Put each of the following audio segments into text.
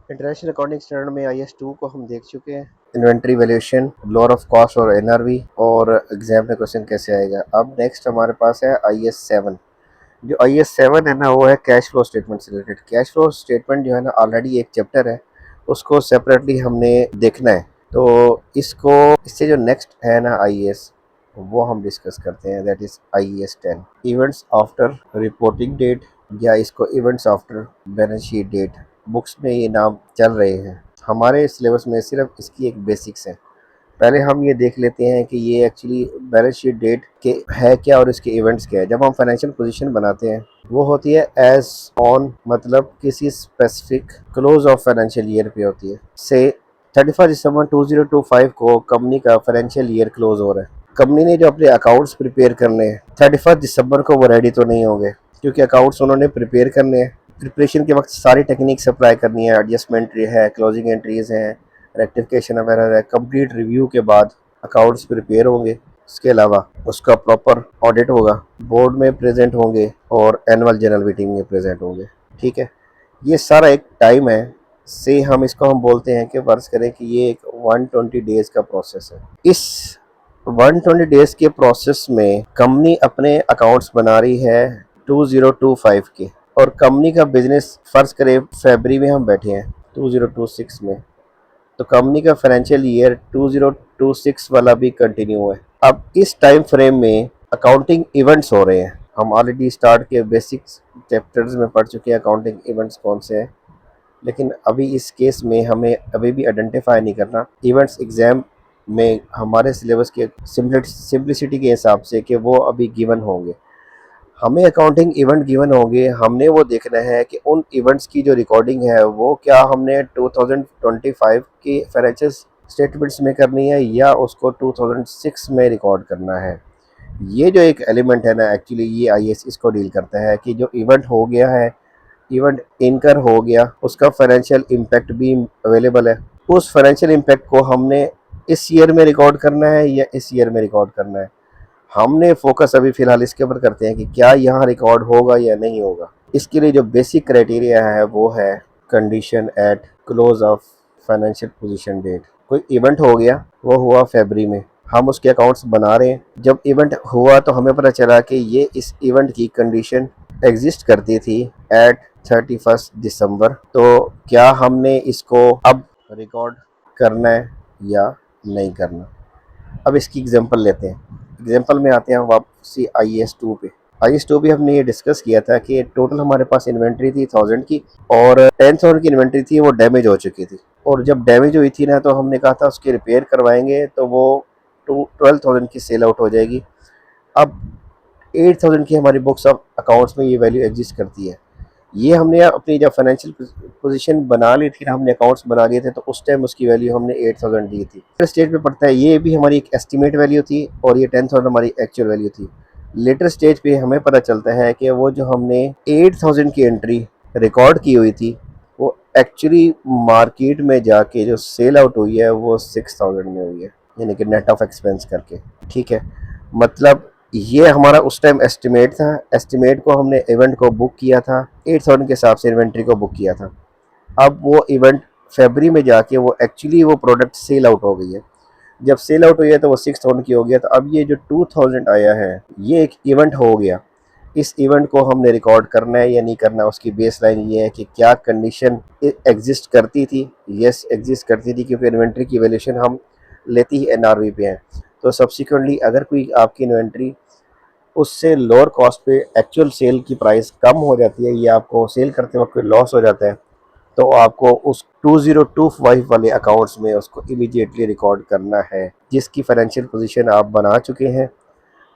International accounting standard में IS 2 को हम देख चुके हैं। Inventory valuation, lower of cost और NRV, और एग्जाम में क्वेश्चन कैसे आएगा। अब नेक्स्ट हमारे पास है IS 7। जो IS 7 है ना, वो है कैश फ्लो स्टेटमेंट से रिलेटेड। कैश फ्लो स्टेटमेंट जो है ना, ऑलरेडी एक चैप्टर है, उसको सेपरेटली हमने देखना है। तो इसको इससे जो नेक्स्ट है ना IS, वो हम डिस्कस करते हैं, that is IS 10, events after reporting date, या इसको events after balance sheet date. Books में ये नाम चल रहे हैं, हमारे सिलेबस में सिर्फ इसकी एक बेसिक्स है। पहले हम ये देख लेते हैं कि ये एक्चुअली बैलेंस शीट डेट के है क्या और इसके इवेंट्स क्या है। जब हम फाइनेंशियल पोजीशन बनाते हैं, वो होती है एज ऑन, मतलब किसी specific close of financial year पे होती है। से 31 दिसंबर 2025 को कंपनी का फाइनेंशियल ईयर क्लोज हो रहा है। कंपनी ने जो अपने अकाउंट्स प्रिपेयर करने हैं 31 दिसंबर को, वो रेडी तो नहीं होंगे, क्योंकि अकाउंट्स उन्होंने प्रिपेयर करने हैं। प्रिपरेशन के वक्त सारी टेक्निक्स अप्लाई करनी है, एडजस्टमेंट है, क्लोजिंग एंट्रीज हैं, रेक्टिफिकेशन वगैरह है। कंप्लीट रिव्यू के बाद अकाउंट्स प्रिपेयर होंगे। इसके अलावा उसका प्रॉपर ऑडिट होगा, बोर्ड में प्रेजेंट होंगे और एनुअल जनरल मीटिंग में प्रेजेंट होंगे। ठीक है, ये सारा एक टाइम है। से हम इसको हम बोलते हैं कि फर्ज करें कि ये एक 120 डेज का प्रोसेस है। इस 120 डेज के प्रोसेस में कंपनी अपने अकाउंट्स बना रही है 2025 के, और कंपनी का बिजनेस फर्ज करें फरवरी में हम बैठे हैं 2026 में, तो कंपनी का फाइनेंशियल ईयर 2026 वाला भी कंटिन्यू है। अब इस टाइम फ्रेम में अकाउंटिंग इवेंट्स हो रहे हैं। हम ऑलरेडी स्टार्ट के बेसिक्स चैप्टर्स में पढ़ चुके हैं अकाउंटिंग इवेंट्स कौन से हैं, लेकिन अभी इस केस में हमें अभी भी आइडेंटिफाई नहीं करना इवेंट्स एग्जाम में हमारे सिलेबस के सिंप्लिसिटी के हिसाब से कि वो अभी गिवन होंगे। हमें अकाउंटिंग इवेंट गिवन होंगे, हमने वो देखना है कि उन इवेंट्स की जो रिकॉर्डिंग है वो क्या हमने 2025 की फाइनेंशियल स्टेटमेंट्स में करनी है या उसको 2006 में रिकॉर्ड करना है। ये जो एक एलिमेंट है ना, एक्चुअली ये IS इसको डील करता है कि जो इवेंट हो गया है, इवेंट इनकर हो गया, उसका फाइनेंशियल इम्पैक्ट भी अवेलेबल है। उस फाइनेंशियल इम्पैक्ट को हमने इस ईयर में रिकॉर्ड करना है या इस ईयर में रिकॉर्ड करना है। हमने फोकस अभी फ़िलहाल इसके ऊपर करते हैं कि क्या यहाँ रिकॉर्ड होगा या नहीं होगा। इसके लिए जो बेसिक क्राइटेरिया है वो है condition at close of financial position date. कोई इवेंट हो गया, वो हुआ फरवरी में, हम उसके अकाउंट्स बना रहे हैं। जब इवेंट हुआ तो हमें पता चला कि ये इस इवेंट की कंडीशन एग्जिस्ट करती थी एट 31 दिसंबर, तो क्या हमने इसको अब रिकॉर्ड करना है या नहीं करना। अब इसकी एग्जांपल लेते हैं। एग्जांपल में आते हैं वापसी IS 2 पे। IS 2 पे हमने ये डिस्कस किया था कि टोटल हमारे पास इन्वेंट्री थी 1000 की, और 10,000 की इन्वेंट्री थी, वो डैमेज हो चुकी थी। और जब डैमेज हुई थी ना, तो हमने कहा था उसकी रिपेयर करवाएंगे तो वो 12,000 की सेल आउट हो जाएगी। अब 8,000 की हमारी बुक्स ऑफ अकाउंट्स में ये वैल्यू एग्जिस्ट करती है। ये हमने अपनी जब फाइनेंशियल पोजीशन बना ली थी ना, हमने अकाउंट्स बना लिए थे, तो उस टाइम उसकी वैल्यू हमने 8,000 दी थी। फिर स्टेज पे पड़ता है, ये भी हमारी एक एस्टिमेट वैल्यू थी और ये 10,000 हमारी एक्चुअल वैल्यू थी। लेटर स्टेज पे हमें पता चलता है कि वो जो हमने 8,000 की एंट्री रिकॉर्ड की हुई थी, वो एक्चुअली मार्केट में जाके जो सेल आउट हुई है वो 6,000 में हुई है, यानी कि नेट ऑफ एक्सपेंस करके। ठीक है, मतलब ये हमारा उस टाइम एस्टिमेट था। एस्टिमेट को हमने इवेंट को बुक किया था 8,000 के हिसाब से, इन्वेंट्री को बुक किया था। अब वो इवेंट फरवरी में जाके वो एक्चुअली वो प्रोडक्ट सेल आउट हो गई है। जब सेल आउट हुई है तो वो 6,000 की हो गया। तो अब ये जो 2,000 आया है, ये एक इवेंट हो गया। इस इवेंट को हमने रिकॉर्ड करना है या नहीं करना। उसकी बेस लाइन ये है कि क्या कंडीशन एग्जिस्ट करती थी। यस, एग्जिस्ट करती थी, क्योंकि इन्वेंट्री की वैल्यूएशन हम लेती ही NRV पे है। तो सब्सिक्वेंटली अगर कोई आपकी इन्वेंट्री उससे लोअर कॉस्ट पे एक्चुअल सेल की प्राइस कम हो जाती है या आपको सेल करते वक्त कोई लॉस हो जाता है, तो आपको उस 2025 वाले अकाउंट्स में उसको इमीडिएटली रिकॉर्ड करना है, जिसकी फाइनेंशियल पोजीशन आप बना चुके हैं,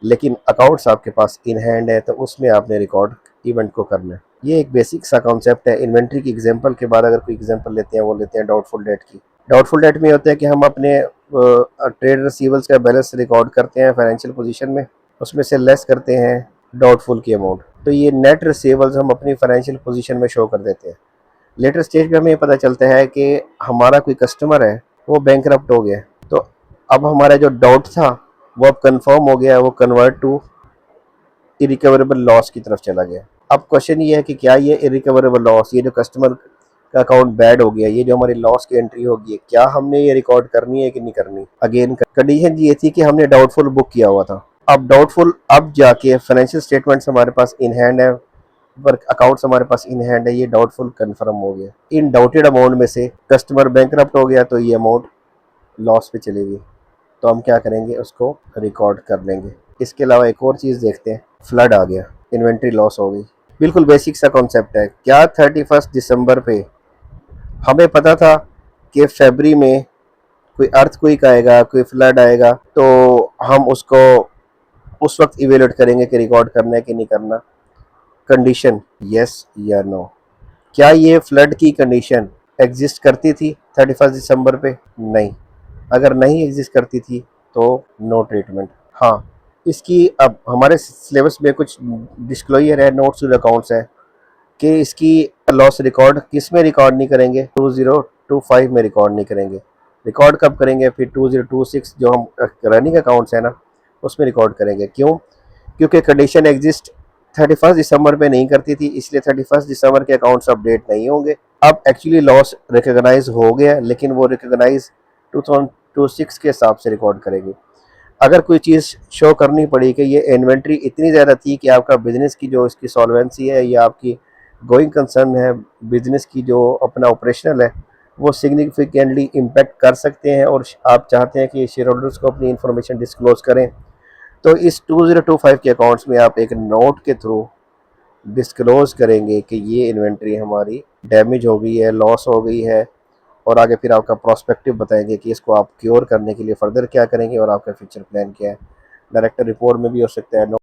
लेकिन अकाउंट्स आपके पास इन हैंड है, तो उसमें आपने रिकॉर्ड इवेंट को करना है। ये एक बेसिक सा कॉन्सेप्ट है। इन्वेंट्री की एग्जांपल के बाद अगर कोई एग्जांपल लेते हैं, वो लेते हैं डाउटफुल डेट की। डाउटफुल डेट में होता है कि हम अपने ट्रेड रिसीवेबल्स का बैलेंस रिकॉर्ड करते हैं फाइनेंशियल पोजीशन में, उसमें से लेस करते हैं डाउटफुल की अमाउंट, तो ये नेट रिसीवेबल्स हम अपनी फाइनेंशियल पोजीशन में शो कर देते हैं। लेटर स्टेज पे हमें पता चलता है कि हमारा कोई कस्टमर है, वो बैंकरप्ट हो गया, तो अब हमारा जो डाउट था वो अब कंफर्म हो गया, वो कन्वर्ट टू इरिकवरेबल लॉस की तरफ चला गया। अब क्वेश्चन ये है कि क्या ये इरिकवरेबल लॉस, ये जो कस्टमर का अकाउंट बैड हो गया, ये जो हमारी लॉस की एंट्री होगी, क्या हमने ये रिकॉर्ड करनी है कि नहीं करनी। अगेन कंडीशन ये थी कि हमने डाउटफुल बुक किया हुआ था। अब डाउटफुल, अब जाके फाइनेंशियल स्टेटमेंट्स हमारे पास इन हैंड है, वर्क अकाउंट्स हमारे पास इन हैंड है, ये डाउटफुल कंफर्म हो गया। इन डाउटेड अमाउंट में से कस्टमर बैंकरप्ट हो गया, तो ये अमाउंट लॉस पे चली गई, तो हम क्या करेंगे, उसको रिकॉर्ड कर लेंगे। इसके अलावा एक और चीज़ देखते हैं, फ्लड आ गया, इन्वेंट्री लॉस हो गई। बिल्कुल बेसिक सा कॉन्सेप्ट है। क्या 31 दिसंबर पे हमें पता था कि फरवरी में कोई अर्थक्वेक आएगा, कोई फ्लड आएगा, तो हम उसको उस वक्त इवेल्युएट करेंगे कि रिकॉर्ड करना है कि नहीं करना। कंडीशन यस या नो। क्या ये फ्लड की कंडीशन एग्जिस्ट करती थी 31 दिसंबर पे? नहीं। अगर नहीं एग्जिस्ट करती थी तो नो ट्रीटमेंट। हाँ, इसकी अब हमारे सिलेबस में कुछ डिस्क्लोजर है, नोट्स टू अकाउंट्स है कि इसकी लॉस रिकॉर्ड किस में रिकॉर्ड नहीं करेंगे, 2025 में रिकॉर्ड नहीं करेंगे। रिकॉर्ड कब करेंगे? फिर 2026 जो हम रनिंग अकाउंट्स है ना, उसमें रिकॉर्ड करेंगे। क्यों? क्योंकि कंडीशन एग्जिस्ट 31 दिसंबर में नहीं करती थी, इसलिए 31 दिसंबर के अकाउंट्स अपडेट नहीं होंगे। अब एक्चुअली लॉस रिकॉग्नाइज हो गया, लेकिन वो रिकॉग्नाइज 2026 के हिसाब से रिकॉर्ड करेंगे। अगर कोई चीज़ शो करनी पड़ी कि ये इन्वेंट्री इतनी ज़्यादा थी कि आपका बिजनेस की जो इसकी सॉल्वेंसी है या आपकी गोइंग कंसर्न है, बिजनेस की जो अपना ऑपरेशनल है, वो सिग्निफिकेंटली इम्पेक्ट कर सकते हैं, और आप चाहते हैं कि शेयर होल्डर्स को अपनी इन्फॉर्मेशन डिस्क्लोज करें, तो इस 2025 के अकाउंट्स में आप एक नोट के थ्रू डिस्क्लोज करेंगे कि ये इन्वेंट्री हमारी डैमेज हो गई है, लॉस हो गई है, और आगे फिर आपका प्रोस्पेक्टिव बताएंगे कि इसको आप क्योर करने के लिए फर्दर क्या करेंगे और आपका फ्यूचर प्लान क्या है। डायरेक्टर रिपोर्ट में भी हो सकता है।